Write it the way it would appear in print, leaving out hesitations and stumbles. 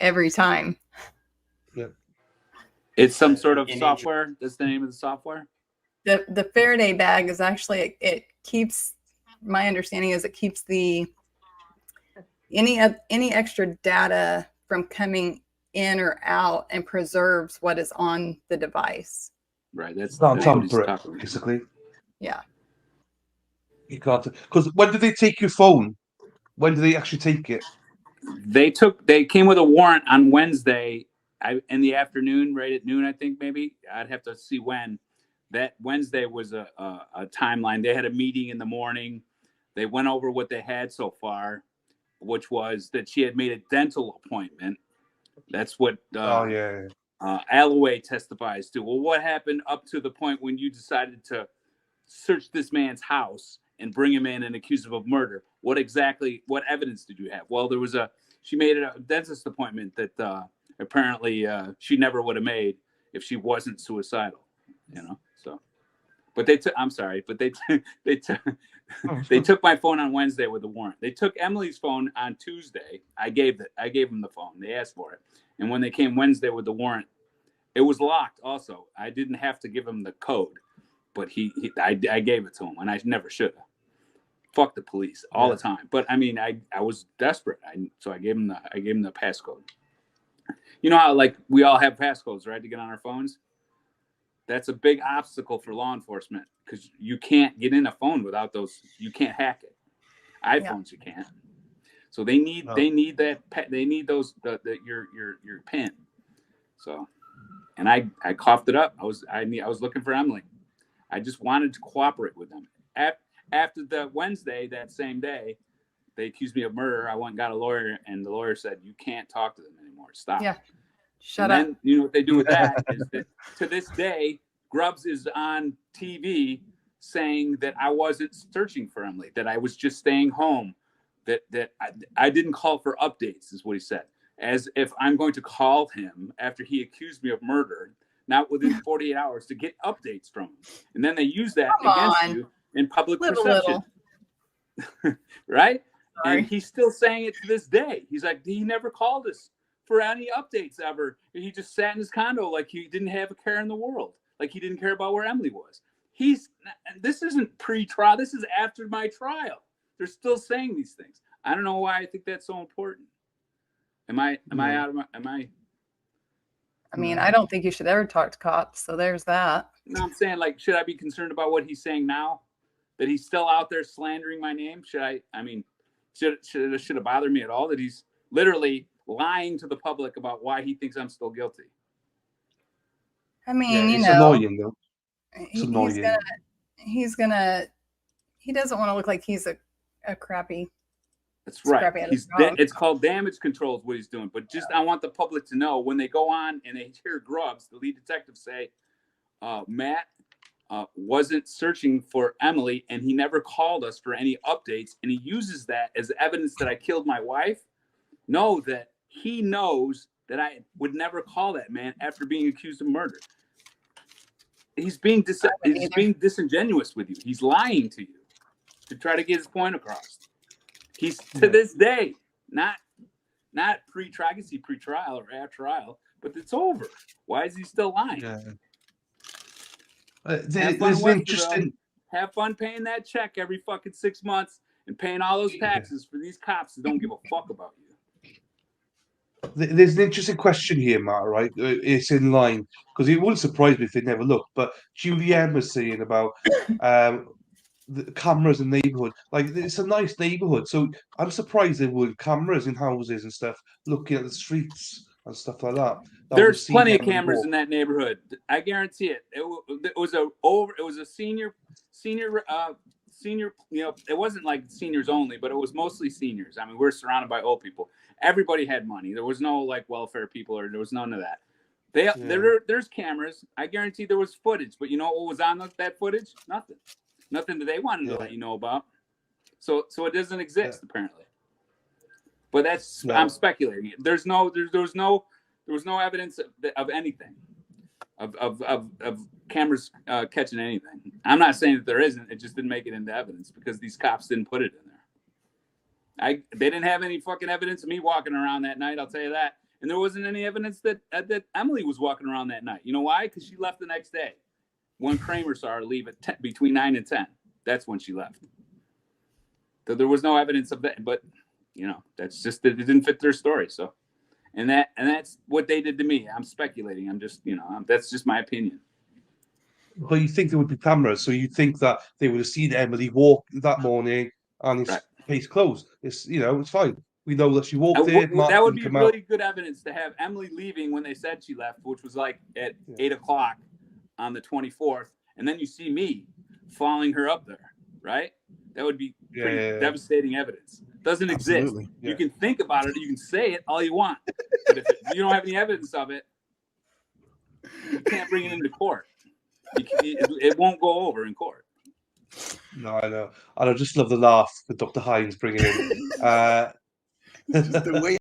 every time. Yeah. It's some sort of software. That's the name of the software. The Faraday bag is actually, it keeps, my understanding is it keeps the any extra data from coming in or out and preserves what is on the device. Right. That's Not what he's tamper talking it, about. basically. Yeah. You can't, because when did they take your phone? When did they actually take it? They came with a warrant on Wednesday in the afternoon, right at noon, I think maybe. I'd have to see when. That Wednesday was a timeline. They had a meeting in the morning. They went over what they had so far, which was that she had made a dental appointment. That's what Alloway testifies to. Well, what happened up to the point when you decided to search this man's house and bring him in and accuse him of murder? What evidence did you have? Well, she made a dentist appointment that apparently she never would have made if she wasn't suicidal, so. But they took my phone on Wednesday with the warrant. They took Emily's phone on Tuesday. I gave them the phone. They asked for it. And when they came Wednesday with the warrant, it was locked also. I didn't have to give him the code, but I gave it to him, and I never should have. Fuck the police all the time. But I mean, I was desperate. So I gave him the passcode. You know how like we all have passcodes, right, to get on our phones? That's a big obstacle for law enforcement because you can't get in a phone without those. You can't hack it. iPhones you can't. So they need those your PIN. So, and I coughed it up. I was looking for Emily. I just wanted to cooperate with them. After the Wednesday, that same day, they accused me of murder. I went and got a lawyer, and the lawyer said, "You can't talk to them anymore. Stop." Yeah. Shut up. And then you know what they do with that is that to this day, Grubbs is on TV saying that I wasn't searching for Emily, that I was just staying home, that I didn't call for updates, is what he said. As if I'm going to call him after he accused me of murder, not within 48 hours, to get updates from him. And then they use that against you in public perception. Right? Sorry. And he's still saying it to this day. He's like, he never called us for any updates ever. He just sat in his condo like he didn't have a care in the world. Like he didn't care about where Emily was. This isn't pre-trial. This is after my trial. They're still saying these things. I don't know why I think that's so important. Am I out of my, I mean, I don't think you should ever talk to cops. So there's that. No, I'm saying, like, should I be concerned about what he's saying now? That he's still out there slandering my name? Should it bother me at all that he's literally lying to the public about why he thinks I'm still guilty? I mean, it's annoying though. It's annoying. He doesn't want to look like he's a crappy. That's right. It's called damage control is what he's doing. But I want the public to know when they go on and they hear Grubbs, the lead detective, say, Matt wasn't searching for Emily and he never called us for any updates. And he uses that as evidence that I killed my wife. Know that he knows that I would never call that man after being accused of murder. He's being disingenuous with you. He's lying to you to try to get his point across. He's to this day not pre-trial. I can see pre-trial or after trial, but it's over. Why is he still lying? Have fun paying that check every fucking 6 months and paying all those taxes for these cops that don't give a fuck about you. There's an interesting question here, Matt, right? It's in line, because it wouldn't surprise me if they never looked, but Julianne was saying about the cameras in the neighborhood. Like, it's a nice neighborhood, so I'm surprised there weren't cameras in houses and stuff, looking at the streets and stuff like that. There's plenty of cameras in that neighborhood. I guarantee it. It was a senior, it wasn't like seniors only, but it was mostly seniors. I mean, we're surrounded by old people. Everybody had money. There was no like welfare people, or there was none of that. There's cameras. I guarantee there was footage, but you know what was on that footage? Nothing that they wanted to let you know about. So it doesn't exist apparently. But I'm speculating. There was no evidence of anything, of cameras catching anything. I'm not saying that there isn't. It just didn't make it into evidence because these cops didn't put it in there. They didn't have any fucking evidence of me walking around that night. I'll tell you that. And there wasn't any evidence that that Emily was walking around that night. You know why? Because she left the next day. When Kramer saw her leave at between 9 and 10, that's when she left. So there was no evidence of that, but that's just that it didn't fit their story. So, and that's what they did to me. I'm speculating. I'm just, that's just my opinion. But you think there would be cameras, so you think that they would have seen Emily walk that morning and his case closed. It's it's fine. We know that she walked there. That would be really good evidence to have Emily leaving when they said she left, which was like at 8 o'clock on the 24th, and then you see me following her up there, right? That would be pretty devastating evidence. Doesn't exist. You can think about it, you can say it all you want, but if you don't have any evidence of it, you can't bring it into court. It won't go over in court. No, I know. And I just love the laugh that Dr. Hines bringing in. The way